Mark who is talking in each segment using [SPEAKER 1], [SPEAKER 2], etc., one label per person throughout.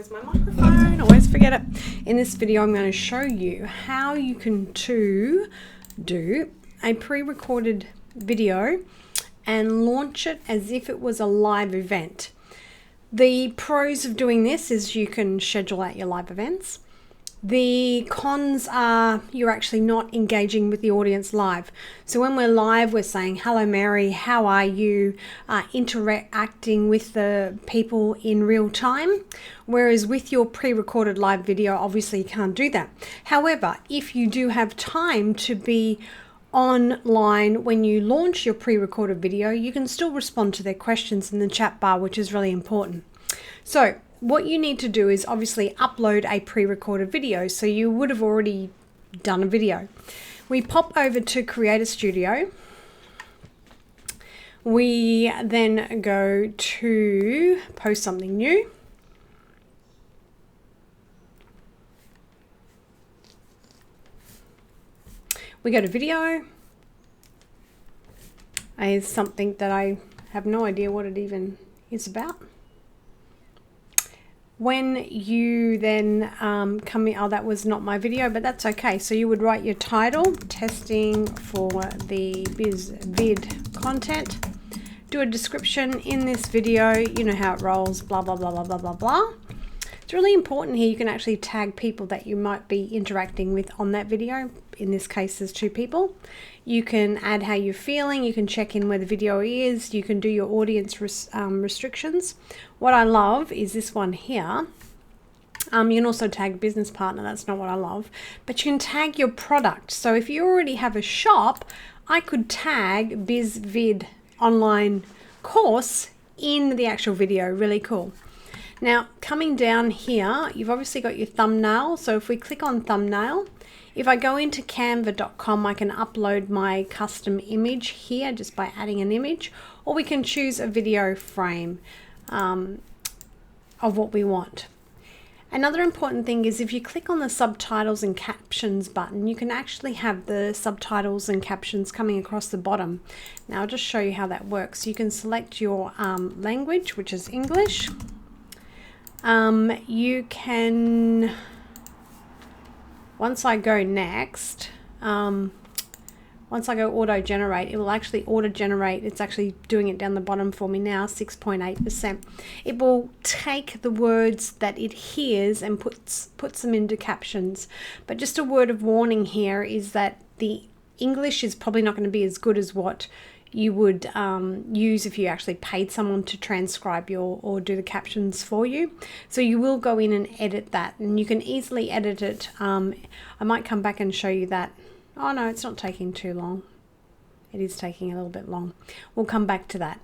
[SPEAKER 1] Where's my microphone? Always forget it. In this video, I'm going to show you how you can do a pre-recorded video and launch it as if it was a live event. The pros of doing this is you can schedule out your live events. The cons are you're actually not engaging with the audience live. So when we're live, we're saying, hello, Mary, how are you? Interacting with the people in real time. Whereas with your pre-recorded live video, obviously you can't do that. However, if you do have time to be online when you launch your pre-recorded video, you can still respond to their questions in the chat bar, which is really important. So what you need to do is obviously upload a pre-recorded video. So you would have already done a video. We pop over to Creator Studio. We then go to post something new. We go to video. Is something that I have no idea what it even is about. When you then come in, oh, that was not my video, but that's okay. So you would write your title, testing for the BizVid content. Do a description in this video, you know how it rolls, blah, blah, blah, blah, blah, blah, blah. It's really important here. You can actually tag people that you might be interacting with on that video. In this case, there's 2 people. You can add how you're feeling. You can check in where the video is. You can do your audience restrictions. What I love is this one here. You can also tag business partner. That's not what I love. But you can tag your product. So if you already have a shop, I could tag BizVid online course in the actual video. Really cool. Now, coming down here, you've obviously got your thumbnail. So if we click on thumbnail, if I go into canva.com, I can upload my custom image here just by adding an image, or we can choose a video frame of what we want. Another important thing is if you click on the subtitles and captions button, you can actually have the subtitles and captions coming across the bottom. Now I'll just show you how that works. You can select your language, which is English. You can... Once I go next, once I go auto generate, it will actually auto generate. It's actually doing it down the bottom for me now, 6.8%. It will take the words that it hears and puts them into captions. But just a word of warning here is that the English is probably not going to be as good as what you would use if you actually paid someone to transcribe or do the captions for you. So you will go in and edit that, and you can easily edit it. I might come back and show you that. Oh no, it's not taking too long. It is taking a little bit long. We'll come back to that.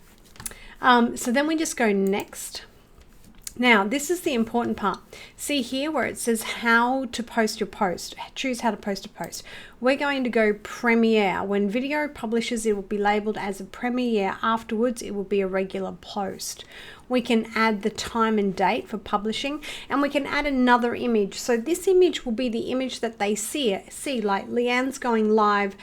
[SPEAKER 1] So then we just go next. Now, this is the important part. See here where it says how to post your post. Choose how to post a post. We're going to go premiere. When video publishes, it will be labeled as a premiere. Afterwards, it will be a regular post. We can add the time and date for publishing, and we can add another image. So this image will be the image that they see, like Leanne's going live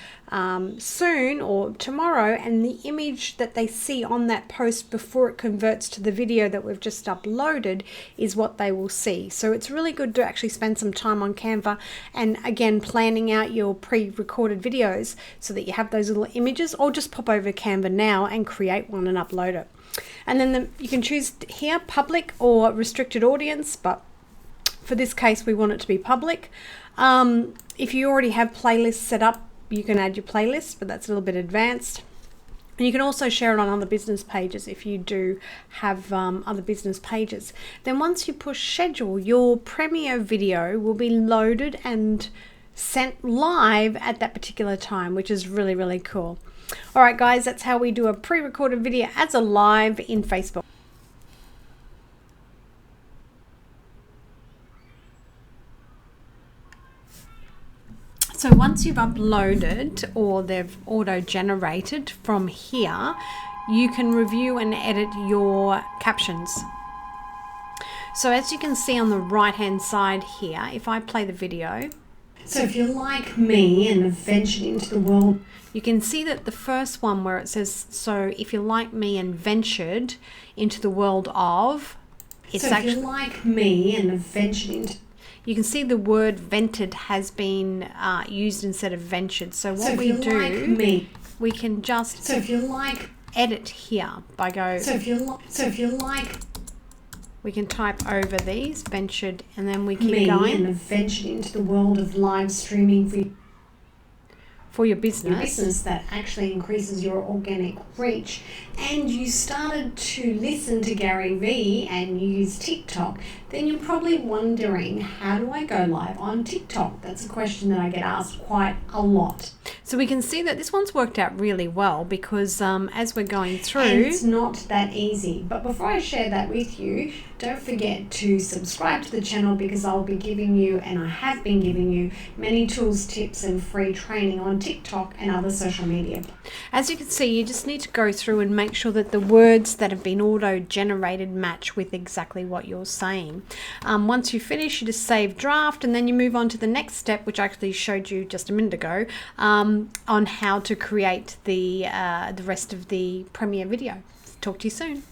[SPEAKER 1] soon or tomorrow, and the image that they see on that post before it converts to the video that we've just uploaded is what they will see. So it's really good to actually spend some time on Canva and again planning out your pre-recorded videos so that you have those little images, or just pop over Canva now and create one and upload it. And then you can choose here public or restricted audience, but for this case we want it to be public. If you already have playlists set up, you can add your playlist, but that's a little bit advanced. And you can also share it on other business pages if you do have other business pages. Then once you push schedule, your Premiere video will be loaded and sent live at that particular time, which is really, really cool. All right, guys, that's how we do a pre-recorded video as a live in Facebook. So once you've uploaded or they've auto-generated from here, you can review and edit your captions. So as you can see on the right-hand side here, if I play the video, so if you're like me and have ventured into the world, you can see that the first one where it says, so if you're like me and ventured into the world of it's
[SPEAKER 2] so
[SPEAKER 1] actually,
[SPEAKER 2] if you're like me and have ventured into,
[SPEAKER 1] you can see the word vented has been used instead of ventured. So what
[SPEAKER 2] if
[SPEAKER 1] we
[SPEAKER 2] you're
[SPEAKER 1] do,
[SPEAKER 2] like me,
[SPEAKER 1] we can just
[SPEAKER 2] so if you're like,
[SPEAKER 1] edit here by go.
[SPEAKER 2] so if you're like
[SPEAKER 1] We can type over these ventured, and then we keep
[SPEAKER 2] me
[SPEAKER 1] going
[SPEAKER 2] and have ventured into the world of live streaming
[SPEAKER 1] for your
[SPEAKER 2] your
[SPEAKER 1] business.
[SPEAKER 2] business that actually increases your organic reach, and you started to listen to Gary Vee and use TikTok, then you're probably wondering, how do I go live on TikTok? That's a question that I get asked quite a lot.
[SPEAKER 1] So we can see that this one's worked out really well because as we're going
[SPEAKER 2] And
[SPEAKER 1] through,
[SPEAKER 2] it's not that easy. But before I share that with you, don't forget to subscribe to the channel, because I'll be giving you, and I have been giving you, many tools, tips and free training on TikTok and other social media.
[SPEAKER 1] as you can see, you just need to go through and make sure that the words that have been auto-generated match with exactly what you're saying. Once you finish, you just save draft, and then you move on to the next step, which I actually showed you just a minute ago, on how to create the rest of the Premiere video. Talk to you soon.